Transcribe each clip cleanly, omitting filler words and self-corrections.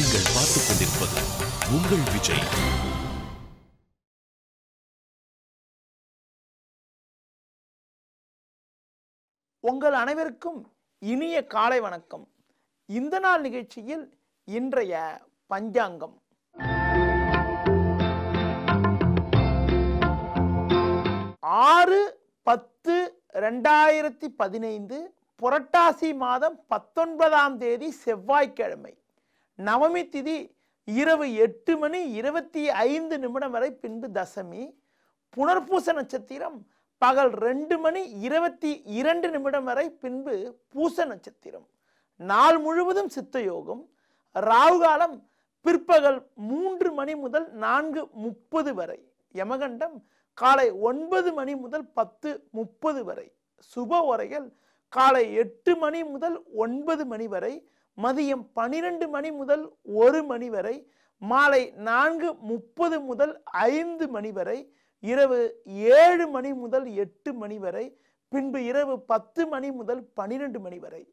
நீங்கள் பார்த்துக் கொண்டிருப்பது உங்கள் விஜய். உங்கள் அனைவருக்கும் இனிய காலை வணக்கம். இந்த நாள் நிகழ்ச்சியில் இன்றைய பஞ்சாங்கம். ஆறு 10/2015 புரட்டாசி மாதம் 19ஆம் தேதி செவ்வாய்க்கிழமை. நவமி திதி இரவு 8:25 வரை, பின்பு தசமி. புனர்பூச நட்சத்திரம் பகல் 2:22 வரை, பின்பு பூச நட்சத்திரம். நாள் முழுவதும் சித்த யோகம். ராகு காலம் பிற்பகல் 3 மணி முதல் 4:30 வரை. யமகண்டம் காலை 9 மணி முதல் 10:30 வரை. சுப ஓரைகள் காலை 8 மணி முதல் 9 மணி வரை, மதியம் 12 மணி முதல் 1 மணி வரை, மாலை 4:30 முதல் 5 மணி வரை, இரவு 7 மணி முதல் 8 மணி வரை, பின்பு இரவு 10 மணி முதல் 12 மணி வரை.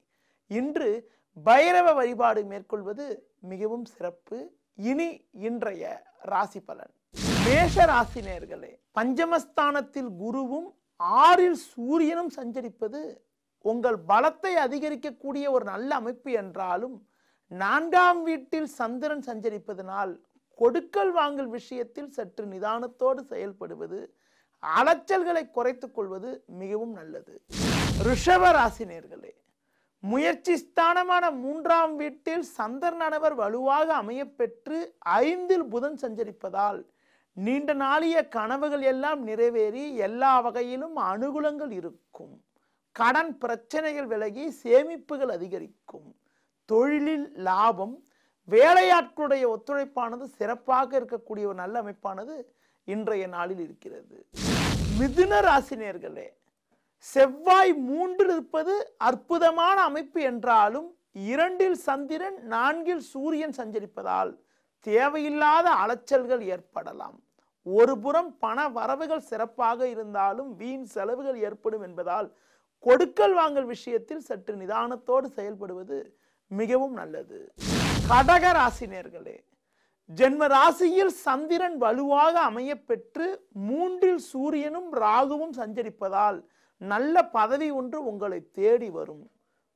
இன்று பைரவ வழிபாடு மேற்கொள்வது மிகவும் சிறப்பு. இனி இன்றைய ராசி பலன். மேஷ ராசி நேயர்களே, பஞ்சமஸ்தானத்தில் குருவும் 6இல் சூரியனும் சஞ்சரிப்பது உங்கள் பலத்தை அதிகரிக்கக்கூடிய ஒரு நல்ல அமைப்பு என்றாலும், 4ஆம் வீட்டில் சந்திரன் சஞ்சரிப்பதனால் கொடுக்கல் வாங்கல் விஷயத்தில் சற்று நிதானத்தோடு செயல்படுவது, அலைச்சல்களை குறைத்துக் கொள்வது மிகவும் நல்லது. ரிஷப ராசி நேயர்களே, முயற்சி ஸ்தானமான 3ஆம் வீட்டில் சந்திரனானவர் வலுவாக அமையப்பெற்று 5இல் புதன் சஞ்சரிப்பதால் நீண்ட நாளிய கனவுகள் எல்லாம் நிறைவேறி எல்லா வகையிலும் அனுகூலங்கள் இருக்கும். கடன் பிரச்சனைகள் விலகி சேமிப்புகள் அதிகரிக்கும். தொழிலில் லாபம். வேலையாட்களுடைய ஒத்துழைப்பானது சிறப்பாக இருக்கக்கூடிய ஒரு நல்ல அமைப்பானது இன்றைய நாளில் இருக்கிறது. மிதுன ராசி நேயர்களே, செவ்வாய் 3இல் இருப்பது அற்புதமான அமைப்பு என்றாலும் 2இல் சந்திரன் 4இல் சூரியன் சஞ்சரிப்பதால் தேவையில்லாத அலைச்சல்கள் ஏற்படலாம். ஒரு புறம் பண வரவுகள் சிறப்பாக இருந்தாலும் வீண் செலவுகள் ஏற்படும் என்பதால் கொடுக்கல் வாங்கல் விஷயத்தில் சற்று நிதானத்தோடு செயல்படுவது மிகவும் நல்லது. கடக ராசி நேயர்களே, ஜென்ம ராசியில் சந்திரன் வலுவாக அமையப்பெற்று 3இல் சூரியனும் ராகுவும் சஞ்சரிப்பதால் நல்ல பதவி ஒன்று உங்களை தேடி வரும்.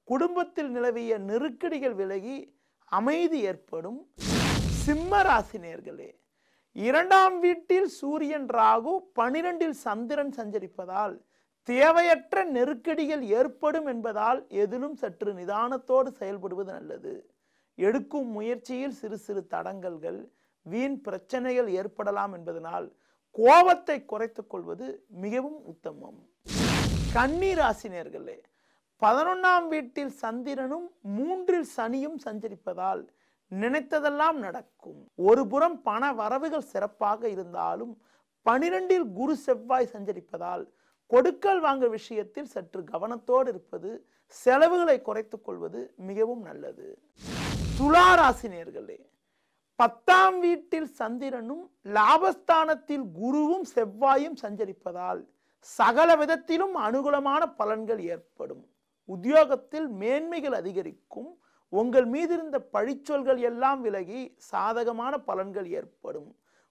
குடும்பத்தில் நிலவிய நெருக்கடிகள் விலகி அமைதி ஏற்படும். சிம்ம ராசி நேயர்களே, 2ஆம் வீட்டில் சூரியன் ராகு 12இல் சந்திரன் சஞ்சரிப்பதால் தேவையற்ற நெருக்கடிகள் ஏற்படும் என்பதால் எதிலும் சற்று நிதானத்தோடு செயல்படுவது நல்லது. எடுக்கும் முயற்சியில் சிறு சிறு தடங்கல்கள், வீண் பிரச்சனைகள் ஏற்படலாம் என்பதனால் கோபத்தை குறைத்துக் கொள்வது மிகவும் உத்தமம். கன்னி ராசி நேயர்களே, 11ஆம் வீட்டில் சந்திரனும் 3இல் சனியும் சஞ்சரிப்பதால் நினைத்ததெல்லாம் நடக்கும். ஒரு புறம் பண வரவுகள் சிறப்பாக இருந்தாலும் 12இல் குரு செவ்வாய் சஞ்சரிப்பதால் கொடுக்கல் வாங்க விஷயத்தில் சற்று கவனத்தோடு இருப்பது, செலவுகளை குறைத்துக் கொள்வது மிகவும் நல்லது. துலா ராசி நேயர்களே, 10ஆம் வீட்டில் சந்திரனும் லாபஸ்தானத்தில் குருவும் செவ்வாயும் சஞ்சரிப்பதால் சகல விதத்திலும் அனுகூலமான பலன்கள் ஏற்படும். உத்தியோகத்தில் மேன்மைகள் அதிகரிக்கும். உங்கள் மீது இருந்த பழிச்சொல்கள் எல்லாம் விலகி சாதகமான பலன்கள் ஏற்படும்.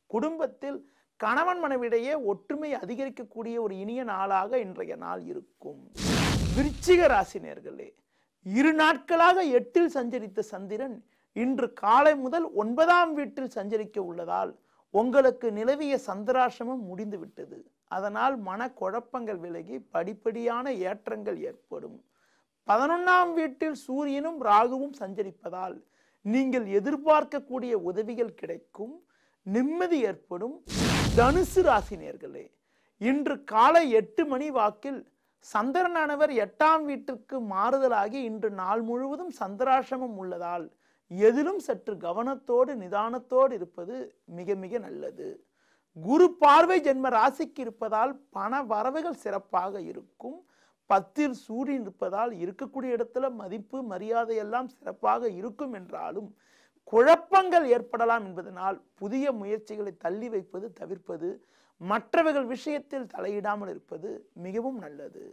குடும்பத்தில் கணவன் மனைவிடையே ஒற்றுமை அதிகரிக்கக்கூடிய ஒரு இனிய நாளாக இன்றைய நாள் இருக்கும். விருச்சிக ராசி நேயர்களே, 2 நாட்களாக 8இல் சஞ்சரித்த சந்திரன் இன்று காலை முதல் 9ஆம் வீட்டில் சஞ்சரிக்க உள்ளதால் உங்களுக்கு நிலவிய சந்திராசிரமம் முடிந்துவிட்டது. அதனால் மனக்குழப்பங்கள் விலகி படிப்படியான ஏற்றங்கள் ஏற்படும். 11ஆம் வீட்டில் சூரியனும் ராகுவும் சஞ்சரிப்பதால் நீங்கள் எதிர்பார்க்கக்கூடிய உதவிகள் கிடைக்கும். நிம்மதி ஏற்படும். தனுசு ராசி நேயர்களே, இன்று காலை 8 மணி வாக்கில் சந்திரனானவர் 8ஆம் வீட்டிற்கு மாறுதலாகி இன்று நாள் முழுவதும் சந்திராசிரமம் உள்ளதால் எதிலும் சற்று கவனத்தோடு நிதானத்தோடு இருப்பது மிக மிக நல்லது. குரு பார்வை ஜென்ம ராசிக்கு இருப்பதால் பண வரவுகள் சிறப்பாக இருக்கும். 10இல் சூரியன் இருப்பதால் இருக்கக்கூடிய இடத்துல மதிப்பு மரியாதை எல்லாம் சிறப்பாக இருக்கும் என்றாலும் குழப்பங்கள் ஏற்படலாம் என்பதனால் புதிய முயற்சிகளை தள்ளி வைப்பது தவிர்ப்பது, மற்றவர்கள் விஷயத்தில் தலையிடாமல் இருப்பது மிகவும் நல்லது.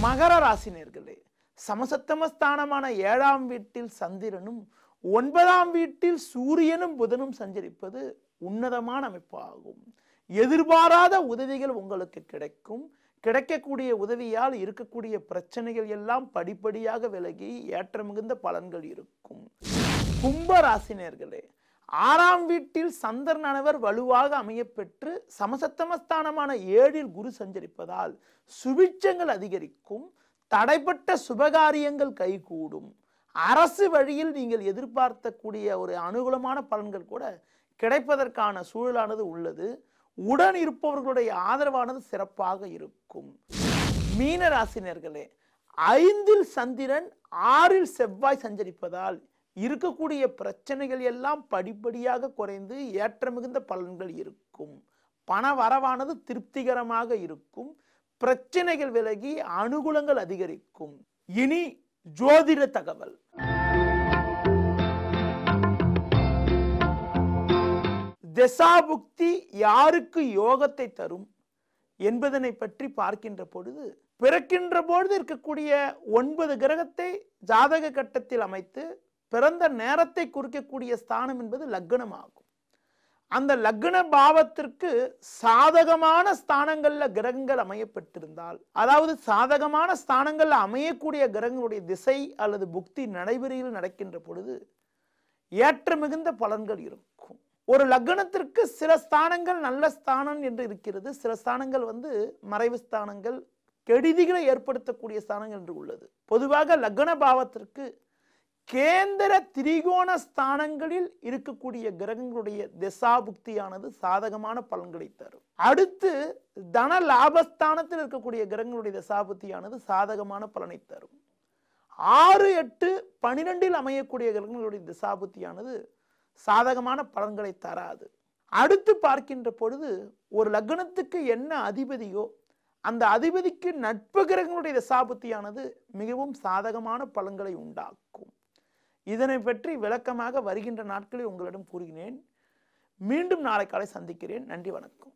மகர ராசி நேயர்களே, சமசப்தமஸ்தானமான 7ஆம் வீட்டில் சந்திரனும் 9ஆம் வீட்டில் சூரியனும் புதனும் சஞ்சரிப்பது உன்னதமான அமைப்பாகும். எதிர்பாராத உதவிகள் உங்களுக்கு கிடைக்கும். கிடைக்கக்கூடிய உதவியால் இருக்கக்கூடிய பிரச்சனைகள் எல்லாம் படிப்படியாக விலகி ஏற்ற மிகுந்த பலன்கள் இருக்கும். கும்ப ராசினியர்களே, 6ஆம் வீட்டில் சந்திரனானவர் வலுவாக அமையப்பெற்று சமசத்தமஸ்தானமான 7இல் குரு சஞ்சரிப்பதால் சுபிட்சங்கள் அதிகரிக்கும். தடைப்பட்ட சுபகாரியங்கள் கைகூடும். அரசு வழியில் நீங்கள் எதிர்பார்க்கக்கூடிய ஒரு அனுகூலமான பலன்கள் கூட கிடைப்பதற்கான சூழலானது உள்ளது. உடன் இருப்பவர்களுடைய ஆதரவானது சிறப்பாக இருக்கும். மீன ராசினியர்களே, 5இல் சந்திரன் 6இல் செவ்வாய் சஞ்சரிப்பதால் இருக்கக்கூடிய பிரச்சனைகள் எல்லாம் படிப்படியாக குறைந்து ஏற்ற மிகுந்த பலன்கள் இருக்கும். பண வரவானது திருப்திகரமாக இருக்கும். பிரச்சனைகள் விலகி அனுகூலங்கள் அதிகரிக்கும். இனி ஜோதிட தகவல். தசாபுக்தி யாருக்கு யோகத்தை தரும் என்பதனை பற்றி பார்க்கின்ற பொழுது, பிறக்கின்ற பொழுது இருக்கக்கூடிய 9 கிரகத்தை ஜாதக கட்டத்தில் அமைத்து பிறந்த நேரத்தை குறிக்கக்கூடிய ஸ்தானம் என்பது லக்னமாகும். அந்த லக்ன பாவத்திற்கு சாதகமான ஸ்தானங்கள்ல கிரகங்கள் அமையப்பட்டிருந்தால், அதாவது சாதகமான ஸ்தானங்கள்ல அமையக்கூடிய கிரகங்களுடைய திசை அல்லது புக்தி நடைமுறையில் நடக்கின்ற பொழுது ஏற்ற மிகுந்த பலன்கள் இருக்கும். ஒரு லக்னத்திற்கு சில ஸ்தானங்கள் நல்ல ஸ்தானம் என்று இருக்கிறது, சில ஸ்தானங்கள் மறைவு ஸ்தானங்கள், கெடுதிகளை ஏற்படுத்தக்கூடிய ஸ்தானங்கள் என்று உள்ளது. பொதுவாக லக்ன பாவத்திற்கு கேந்திர திரிகோண ஸ்தானங்களில் இருக்கக்கூடிய கிரகங்களுடைய திசாபுக்தியானது சாதகமான பலன்களை தரும். அடுத்து தன லாபஸ்தானத்தில் இருக்கக்கூடிய கிரகங்களுடைய திசாபுக்தியானது சாதகமான பலனை தரும். 6, 8, 12இல் அமையக்கூடிய கிரகங்களுடைய திசாபுக்தியானது சாதகமான பலன்களை தராது. அடுத்து பார்க்கின்ற பொழுது ஒரு லக்னத்துக்கு என்ன அதிபதியோ அந்த அதிபதிக்கு நட்பு கிரகங்களுடைய திசாபுக்தியானது மிகவும் சாதகமான பலன்களை உண்டாக்கும். இதனை பற்றி விளக்கமாக வருகின்ற நாட்களில் உங்களிடம் கூறுகிறேன். மீண்டும் நாளை காலை சந்திக்கிறேன். நன்றி, வணக்கம்.